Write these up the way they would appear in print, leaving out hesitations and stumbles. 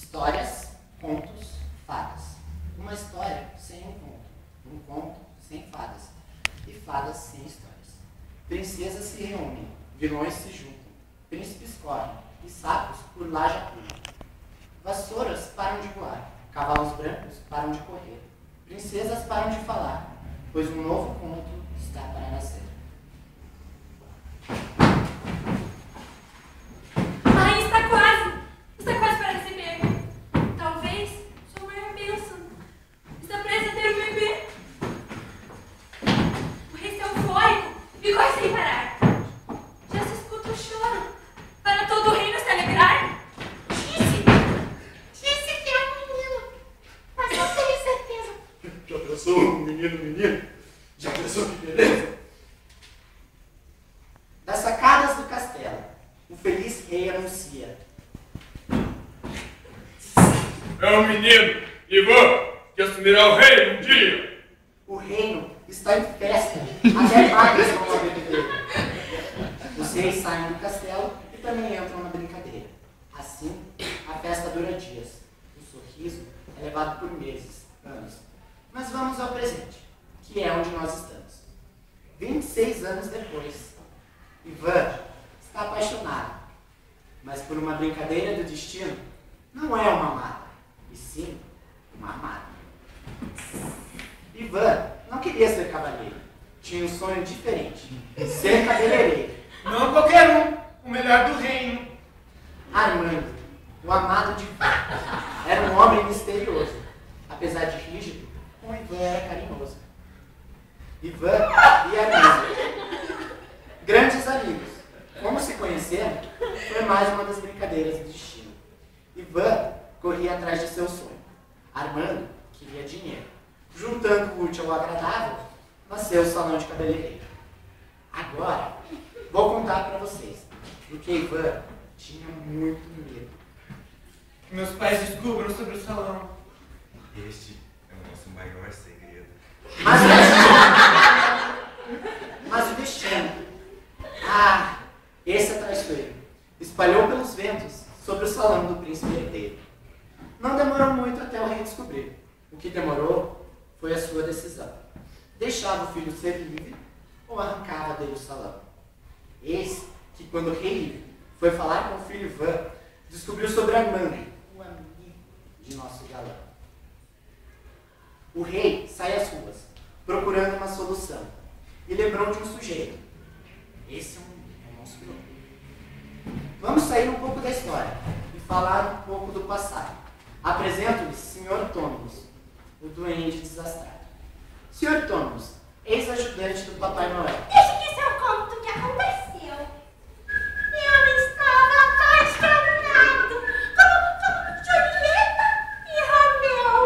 Histórias, contos, fadas. Uma história sem um conto. Um conto sem fadas. E fadas sem histórias. Princesas se reúnem, vilões se juntam, príncipes correm, e sapos por lá já pulam. Vassouras param de voar, cavalos brancos param de correr, princesas param de falar, pois um novo conto está para nascer. Mãe, está quase para receber. Talvez sua maior bênção. Está prestes a ter um bebê. O rei está eufórico e corre sem parar. Já se escuta o choro para todo o reino se alegrar. Disse que é um menino, mas não tenho certeza. Já pensou, menino? Já pensou que beleza? Das sacadas do castelo, o feliz rei anuncia. É um menino, Ivan, que assumirá o reino um dia. O reino está em festa, até vagas vão lá beber. Os reis saem do castelo e também entram na brincadeira. Assim, a festa dura dias. O sorriso é levado por meses, anos. Mas vamos ao presente, que é onde nós estamos. 26 anos depois, Ivan está apaixonado, mas por uma brincadeira do destino, não é uma amada, e sim uma amada. Ivan não queria ser cavaleiro, tinha um sonho diferente, ser cabeleireiro. Não qualquer um, o melhor do reino. Armando, o amado de Ivan, era um homem misterioso. Apesar de rígido, com Ivan era carinhoso. Ivan e Armando, grandes amigos. Como se conheceram, foi mais uma das brincadeiras do destino. Ivan corria atrás de seu sonho. Armando queria dinheiro. Juntando o útil ao agradável, nasceu o salão de cabeleireiro. Agora, vou contar para vocês, porque Ivan tinha muito medo. Meus pais descubram sobre o salão. Este é o nosso maior segredo. Mas o destino, esse é traiçoeiro, espalhou pelos ventos sobre o salão do príncipe herdeiro. Não demorou muito até o rei descobrir. O que demorou foi a sua decisão. Deixava o filho ser livre ou arrancava dele o salão. Eis que quando o rei livre foi falar com o filho Ivan, descobriu sobre Armando, o amigo de nosso galã. O rei sai às ruas, procurando uma solução, e lembrou de um sujeito. Esse é o nosso vilão. Vamos sair um pouco da história e falar um pouco do passado. Apresento-lhes Sr. Tônus, o duende desastrado. Sr. Tônus, ex-ajudante do Papai Noel. Deixa que seu conto o que aconteceu. Eu estava apaixonado como Julieta e Romeu.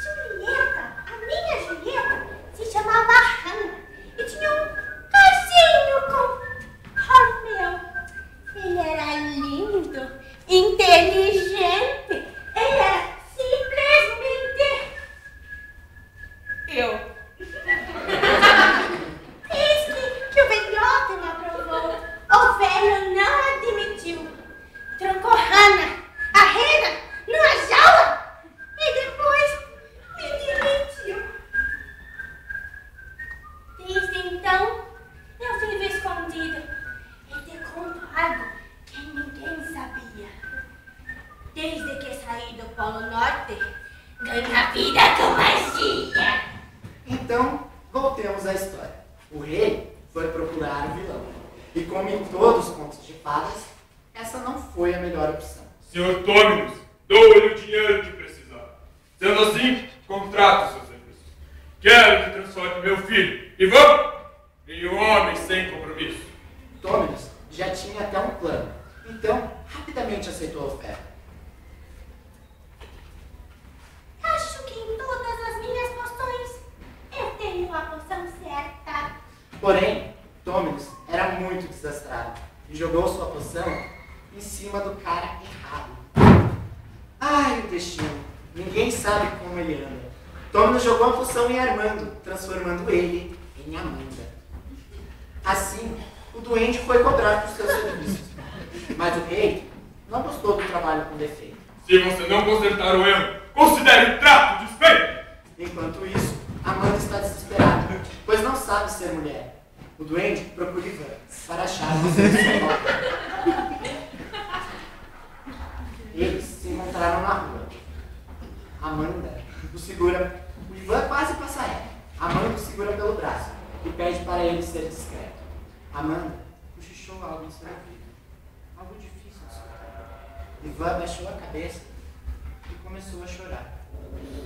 Julieta, a minha Julieta, se chamava Hannah e tinha um casinho com Romeu. Ele era lindo, inteligente, ele era simplesmente eu. Eis que o velhote não aprovou, o velho não admitiu. Trancou Hannah, a rena, numa jaula e depois me demitiu. Desde então, eu vivo escondido e te conto algo que ninguém sabia. Desde que saí do Polo Norte, ganho a vida com magia. Então, voltemos à história. O rei foi procurar o vilão. E como em todos os contos de fadas, essa não foi a melhor opção. Senhor Tônus, dou-lhe o dinheiro que precisar. Sendo assim, contrato seus serviços. Quero que transforme meu filho, Ivan, em um homem sem compromisso. Tônus já tinha até um plano, então rapidamente aceitou a oferta. Acho que em todas as minhas poções eu tenho a poção certa. Porém, Tônus era muito desastrado e jogou sua poção em cima do cara errado. Ai, o destino! Ninguém sabe como ele anda. Tônus jogou a poção em Armando, transformando ele em Amanda. Assim, o duende foi cobrar por seus serviços. Mas o rei não gostou do trabalho com defeito. Se você não consertar o erro, considere o trato desfeito. Enquanto isso, Amanda está desesperada, pois não sabe ser mulher. O duende procura Ivan para achar uma solução. Eles se encontraram na rua. Amanda o segura. O Ivan quase passa reto. Amanda o segura pelo braço e pede para ele ser discreto. Amanda cochichou algo em seu ouvido. Algo difícil de escutar. Ivan baixou a cabeça e começou a chorar.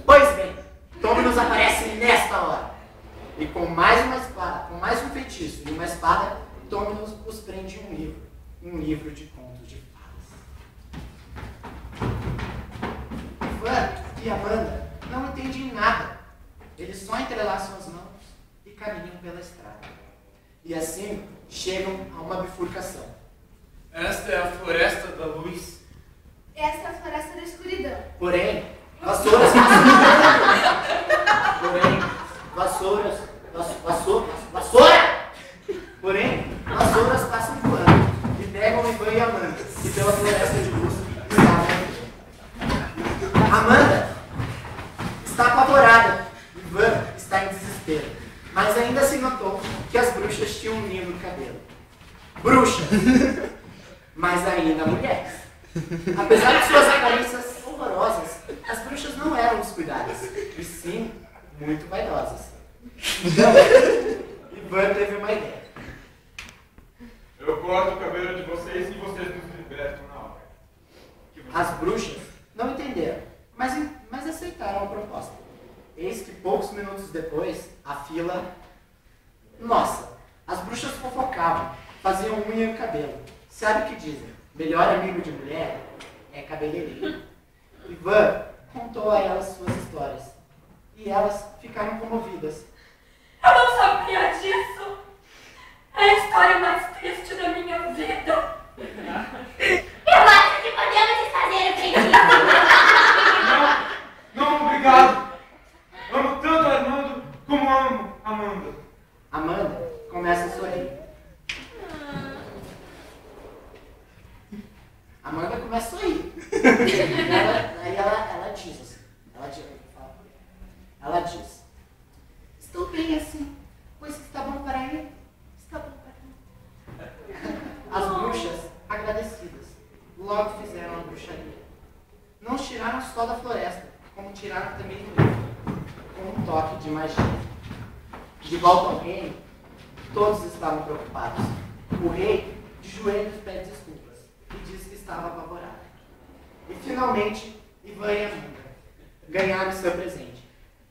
Pois bem, Tommy nos aparece nesta hora. E com mais uma espada, com mais um feitiço e uma espada, Tommy os prende em um livro. Um livro de contos de fadas. Ivan e Amanda não entendem nada. Eles só entrelaçam as mãos e caminham pela estrada. E assim chegam a uma bifurcação. Esta é a floresta da luz. Esta é a floresta da escuridão. Porém, vassouras passam voando e pegam Ivan e Amanda e pela floresta de luz estavam. Amanda está apavorada. Ivan está em desespero. Mas ainda se notou que as bruxas tinham um ninho no cabelo. Bruxas! Mas ainda mulheres. Apesar de suas aparências horrorosas, as bruxas não eram descuidadas, e sim muito vaidosas. Então, Ivan teve uma ideia. Eu corto o cabelo de vocês e vocês nos libertam na hora. As bruxas não entenderam, mas aceitaram a proposta. Eis que poucos minutos depois, a fila... Nossa, as bruxas fofocavam, faziam unha e cabelo. Sabe o que dizem? Melhor amigo de mulher é cabeleireiro. Ivan contou a elas suas histórias. E elas ficaram comovidas. Eu não sabia disso. É a história mais triste da minha vida. Eu acho que podemos desfazer o feitiço. Não, obrigado. Amo tanto Armando como amo Amanda. Amanda começa a sorrir. Amanda começa a sorrir. Aí ela diz assim. Ela diz. Estou bem assim, pois está bom para ele. Está bom para mim. As bruxas, agradecidas, logo fizeram a bruxaria. Não os tiraram só da floresta, como tiraram também do livro, com um toque de magia. De volta ao reino, todos estavam preocupados. O rei, de joelhos, pede desculpas e diz que estava apavorado. E finalmente, Ivan e Amanda ganharam seu presente.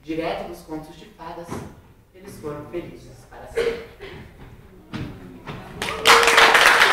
Direto dos contos de fadas, eles foram felizes para sempre.